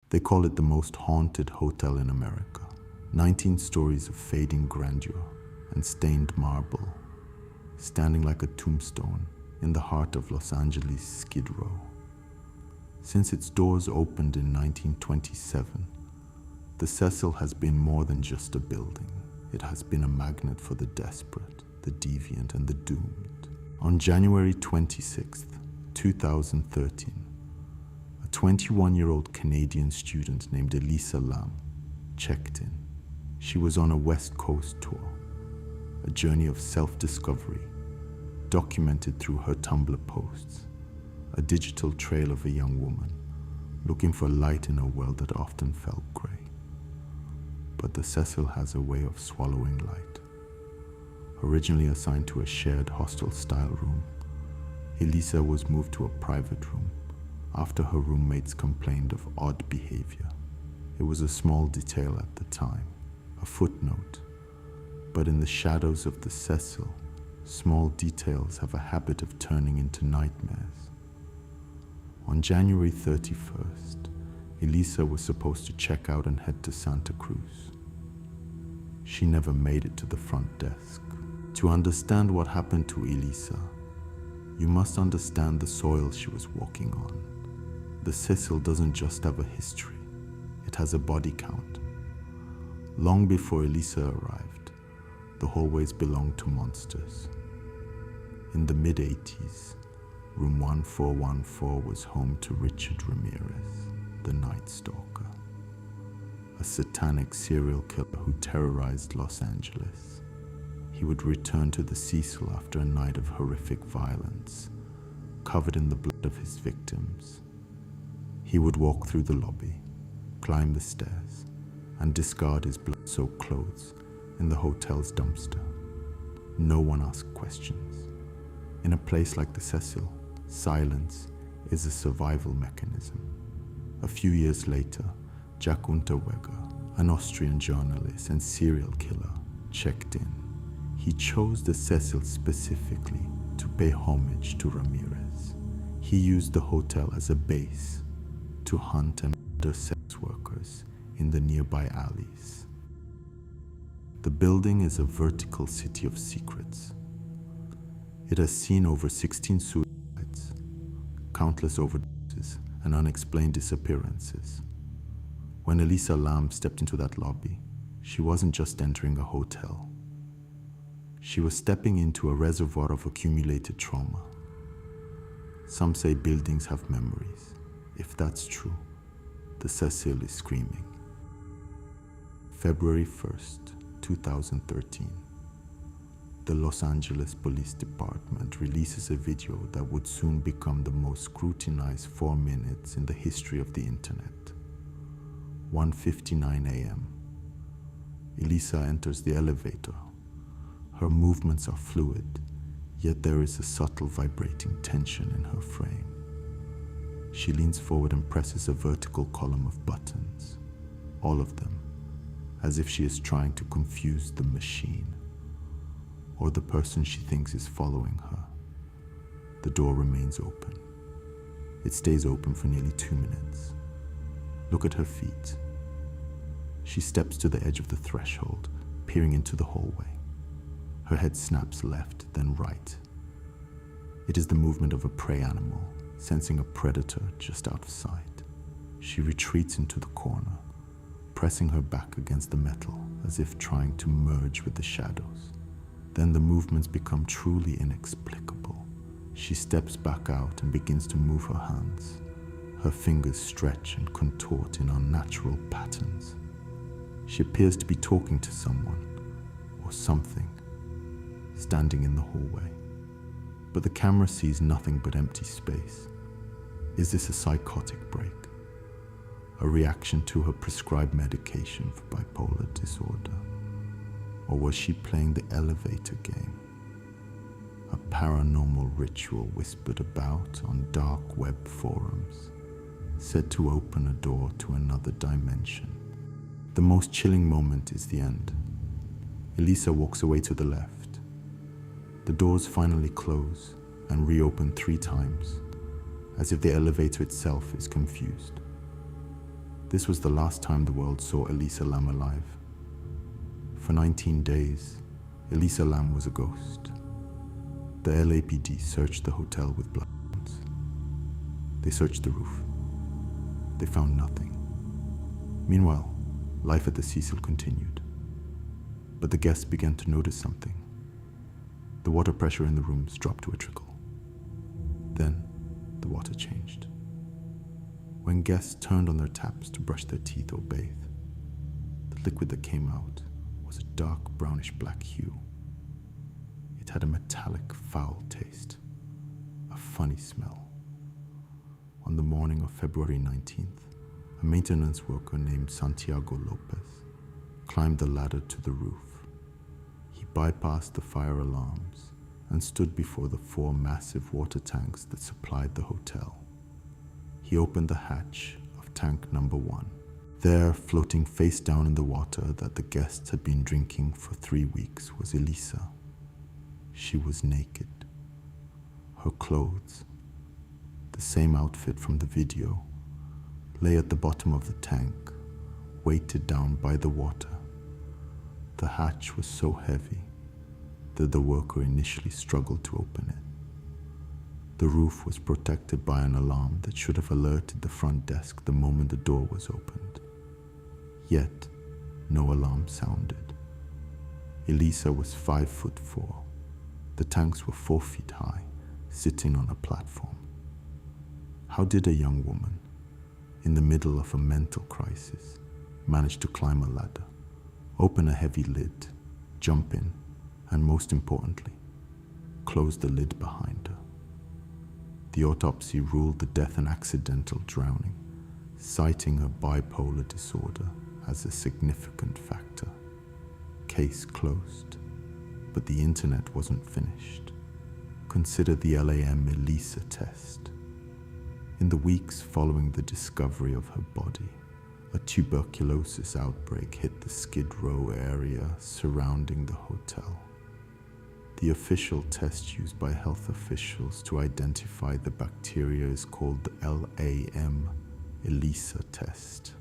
They call it the most haunted hotel in America. 19 stories of fading grandeur and stained marble, standing like a tombstone in the heart of Los Angeles' Skid Row. Since its doors opened in 1927, the Cecil has been more than just a building. It has been a magnet for the desperate, the deviant, and the doomed. On January 26, 2013, a 21-year-old Canadian student named Elisa Lam checked in. She was on a West Coast tour, a journey of self-discovery, documented through her Tumblr posts, a digital trail of a young woman looking for light in a world that often felt grey. But the Cecil has a way of swallowing light. Originally assigned to a shared hostel-style room, Elisa was moved to a private room after her roommates complained of odd behavior. It was a small detail at the time, a footnote, but in the shadows of the Cecil, small details have a habit of turning into nightmares. On January 31st, Elisa was supposed to check out and head to Santa Cruz. She never made it to the front desk. To understand what happened to Elisa, you must understand the soil she was walking on. The Cecil doesn't just have a history, it has a body count. Long before Elisa arrived, the hallways belonged to monsters. In the mid-80s, room 1414 was home to Richard Ramirez, the Night Stalker, a satanic serial killer who terrorized Los Angeles. He would return to the Cecil after a night of horrific violence, covered in the blood of his victims. He would walk through the lobby, climb the stairs, and discard his blood-soaked clothes in the hotel's dumpster. No one asked questions. In a place like the Cecil, silence is a survival mechanism. A few years later, Jack Unterweger, an Austrian journalist and serial killer, checked in. He chose the Cecil specifically to pay homage to Ramirez. He used the hotel as a base to hunt and murder sex workers in the nearby alleys. The building is a vertical city of secrets. It has seen over 16 suicides, countless overdoses, and unexplained disappearances. When Elisa Lam stepped into that lobby, she wasn't just entering a hotel. She was stepping into a reservoir of accumulated trauma. Some say buildings have memories. If that's true, the Cecil is screaming. February 1st, 2013. The Los Angeles Police Department releases a video that would soon become the most scrutinized 4 minutes in the history of the internet. 1:59 a.m. Elisa enters the elevator. Her movements are fluid, yet there is a subtle vibrating tension in her frame. She leans forward and presses a vertical column of buttons, all of them, as if she is trying to confuse the machine or the person she thinks is following her. The door remains open. It stays open for nearly 2 minutes. Look at her feet. She steps to the edge of the threshold, peering into the hallway. Her head snaps left, then right. It is the movement of a prey animal, sensing a predator just out of sight. She retreats into the corner, pressing her back against the metal as if trying to merge with the shadows. Then the movements become truly inexplicable. She steps back out and begins to move her hands. Her fingers stretch and contort in unnatural patterns. She appears to be talking to someone or something standing in the hallway. But the camera sees nothing but empty space. Is this a psychotic break? A reaction to her prescribed medication for bipolar disorder? Or was she playing the elevator game? A paranormal ritual whispered about on dark web forums, said to open a door to another dimension. The most chilling moment is the end. Elisa walks away to the left. The doors finally close and reopen 3 times, as if the elevator itself is confused. This was the last time the world saw Elisa Lam alive. For 19 days, Elisa Lam was a ghost. The LAPD searched the hotel with bloodhounds. They searched the roof. They found nothing. Meanwhile, life at the Cecil continued. But the guests began to notice something. The water pressure in the rooms dropped to a trickle. Then, the water changed. When guests turned on their taps to brush their teeth or bathe, the liquid that came out was a dark brownish-black hue. It had a metallic, foul taste, a funny smell. On the morning of February 19th, a maintenance worker named Santiago Lopez climbed the ladder to the roof. He bypassed the fire alarms and stood before the 4 massive water tanks that supplied the hotel. He opened the hatch of tank number 1. There, floating face down in the water that the guests had been drinking for 3 weeks, was Elisa. She was naked. Her clothes, the same outfit from the video, lay at the bottom of the tank, weighted down by the water. The hatch was so heavy that the worker initially struggled to open it. The roof was protected by an alarm that should have alerted the front desk the moment the door was opened. Yet, no alarm sounded. Elisa was 5'4". The tanks were 4 feet high, sitting on a platform. How did a young woman, in the middle of a mental crisis, manage to climb a ladder, open a heavy lid, jump in, and most importantly, close the lid behind her? The autopsy ruled the death an accidental drowning, citing her bipolar disorder as a significant factor. Case closed, but the internet wasn't finished. Consider the LAM ELISA test. In the weeks following the discovery of her body, a tuberculosis outbreak hit the Skid Row area surrounding the hotel. The official test used by health officials to identify the bacteria is called the LAM ELISA test.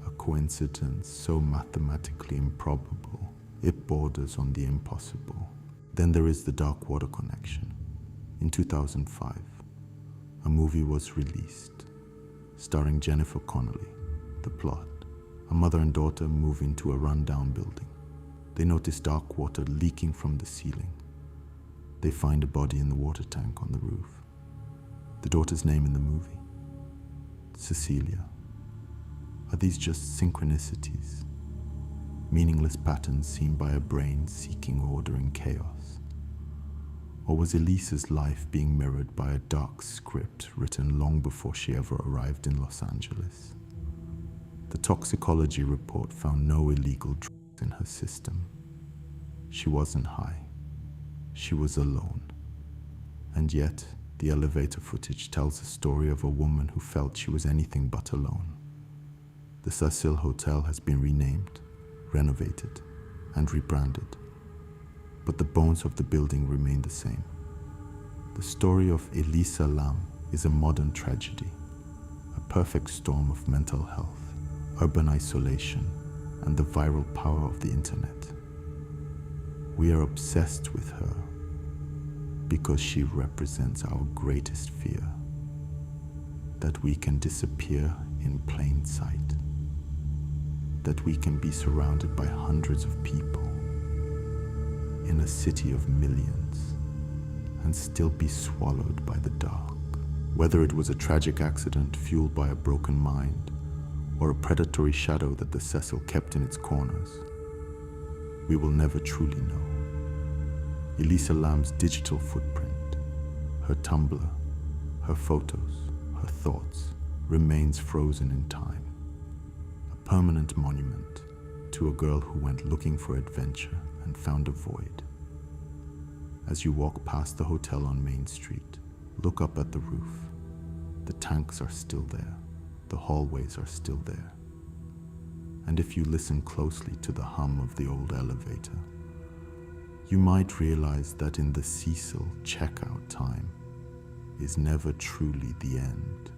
A coincidence so mathematically improbable, it borders on the impossible. Then there is the dark water connection. In 2005, a movie was released, starring Jennifer Connelly. The plot: a mother and daughter move into a rundown building. They notice dark water leaking from the ceiling. They find a body in the water tank on the roof. The daughter's name in the movie: Cecilia. Are these just synchronicities? Meaningless patterns seen by a brain seeking order in chaos? Or was Elisa's life being mirrored by a dark script written long before she ever arrived in Los Angeles? The toxicology report found no illegal drugs in her system. She wasn't high. She was alone. And yet, the elevator footage tells a story of a woman who felt she was anything but alone. The Cecil Hotel has been renamed, renovated, and rebranded, but the bones of the building remain the same. The story of Elisa Lam is a modern tragedy, a perfect storm of mental health, urban isolation, and the viral power of the internet. We are obsessed with her because she represents our greatest fear, that we can disappear in plain sight, that we can be surrounded by hundreds of people in a city of millions and still be swallowed by the dark. Whether it was a tragic accident fueled by a broken mind or a predatory shadow that the Cecil kept in its corners, we will never truly know. Elisa Lam's digital footprint, her Tumblr, her photos, her thoughts, remains frozen in time. A permanent monument to a girl who went looking for adventure and found a void. As you walk past the hotel on Main Street, look up at the roof. The tanks are still there. The hallways are still there. And if you listen closely to the hum of the old elevator, you might realize that in the Cecil, checkout time is never truly the end.